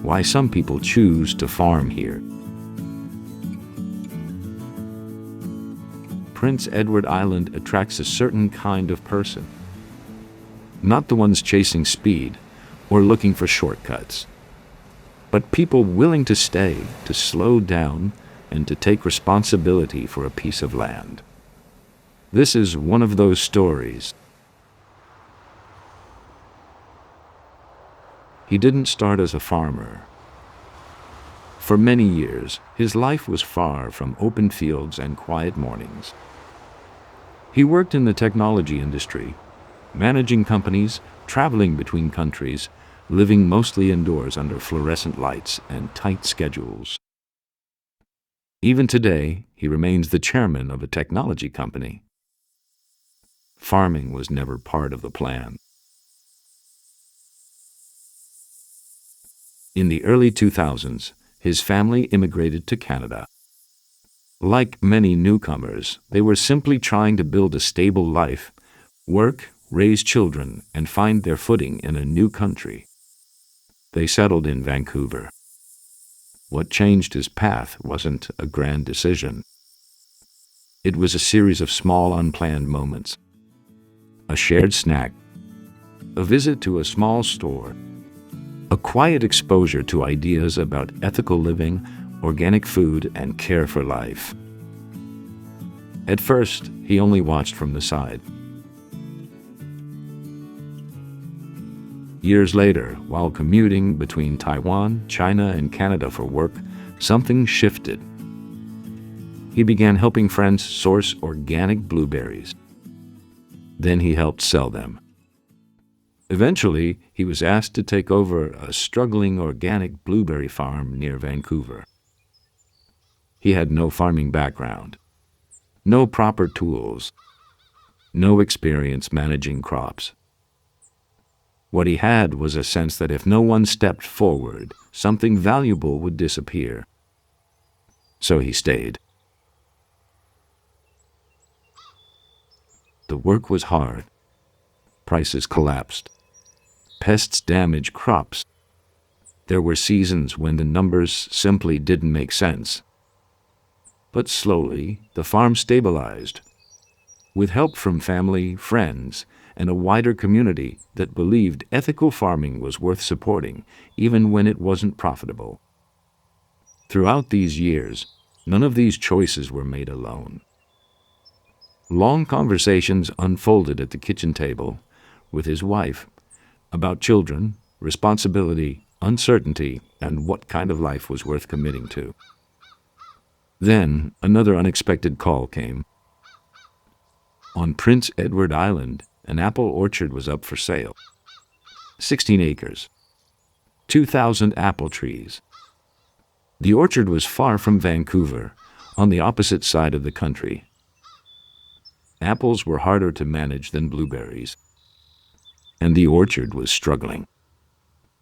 why some people choose to farm here. Prince Edward Island attracts a certain kind of person. Not the ones chasing speed or looking for shortcuts, but people willing to stay, to slow down, and to take responsibility for a piece of land. This is one of those stories. He didn't start as a farmer. For many years, his life was far from open fields and quiet mornings. He worked in the technology industry, managing companies, traveling between countries, living mostly indoors under fluorescent lights and tight schedules. Even today, he remains the chairman of a technology company. Farming was never part of the plan. In the early 2000s, his family immigrated to Canada. Like many newcomers, they were simply trying to build a stable life, work, raise children, and find their footing in a new country. They settled in Vancouver. What changed his path wasn't a grand decision. It was a series of small, unplanned moments. A shared snack, a visit to a small store, a quiet exposure to ideas about ethical living, organic food, and care for life. At first, he only watched from the side. Years later, while commuting between Taiwan, China, and Canada for work, something shifted. He began helping friends source organic blueberries. Then he helped sell them. Eventually, he was asked to take over a struggling organic blueberry farm near Vancouver. He had no farming background, no proper tools, no experience managing crops. What he had was a sense that if no one stepped forward, something valuable would disappear. So he stayed. The work was hard. Prices collapsed. Pests damaged crops. There were seasons when the numbers simply didn't make sense. But slowly, the farm stabilized. With help from family, friends, and a wider community that believed ethical farming was worth supporting, even when it wasn't profitable. Throughout these years, none of these choices were made alone. Long conversations unfolded at the kitchen table with his wife about children, responsibility, uncertainty, and what kind of life was worth committing to. Then, another unexpected call came. On Prince Edward Island, an apple orchard was up for sale. 16 acres, 2,000 apple trees. The orchard was far from Vancouver, on the opposite side of the country. Apples were harder to manage than blueberries, and the orchard was struggling.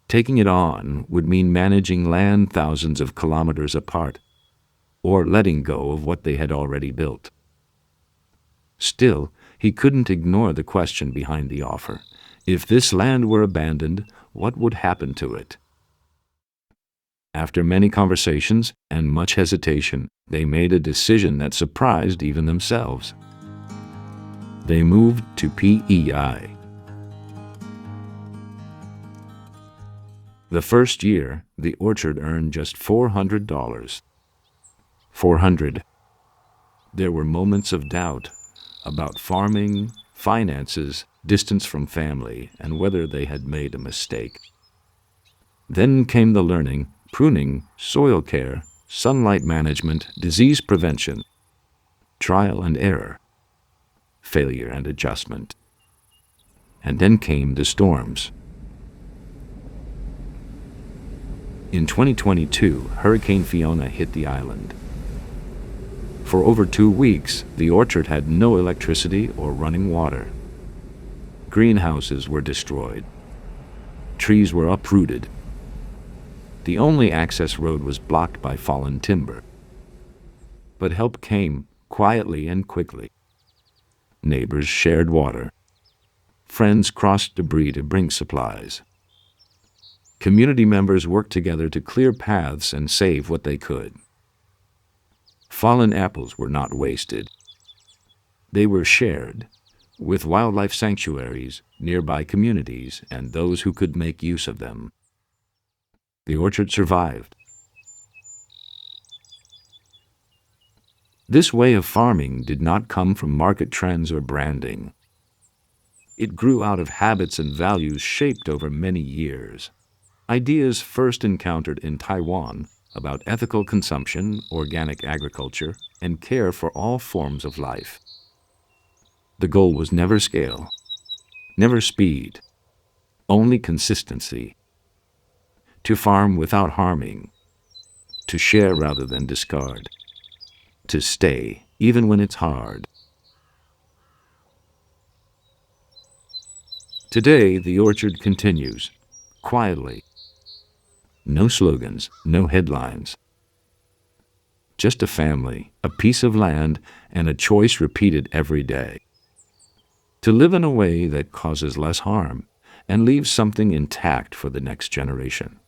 Taking it on would mean managing land thousands of kilometers apart, or letting go of what they had already built. Still, he couldn't ignore the question behind the offer. If this land were abandoned, what would happen to it? After many conversations and much hesitation, they made a decision that surprised even themselves. They moved to PEI. The first year, the orchard earned just $400. $400. There were moments of doubt about farming, finances, distance from family, and whether they had made a mistake. Then came the learning, pruning, soil care, sunlight management, disease prevention, trial and error, failure and adjustment. And then came the storms. In 2022, Hurricane Fiona hit the island. For over 2 weeks, the orchard had no electricity or running water. Greenhouses were destroyed. Trees were uprooted. The only access road was blocked by fallen timber. But help came, quietly and quickly. Neighbors shared water. Friends crossed debris to bring supplies. Community members worked together to clear paths and save what they could. Fallen apples were not wasted. They were shared with wildlife sanctuaries, nearby communities, and those who could make use of them. The orchard survived. This way of farming did not come from market trends or branding. It grew out of habits and values shaped over many years. Ideas first encountered in Taiwan about ethical consumption, organic agriculture, and care for all forms of life. The goal was never scale, never speed, only consistency. To farm without harming, to share rather than discard, to stay even when it's hard. Today, the orchard continues, quietly. No slogans, no headlines. Just a family, a piece of land, and a choice repeated every day. To live in a way that causes less harm and leaves something intact for the next generation.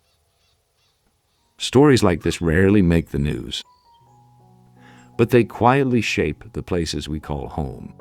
Stories like this rarely make the news, but they quietly shape the places we call home.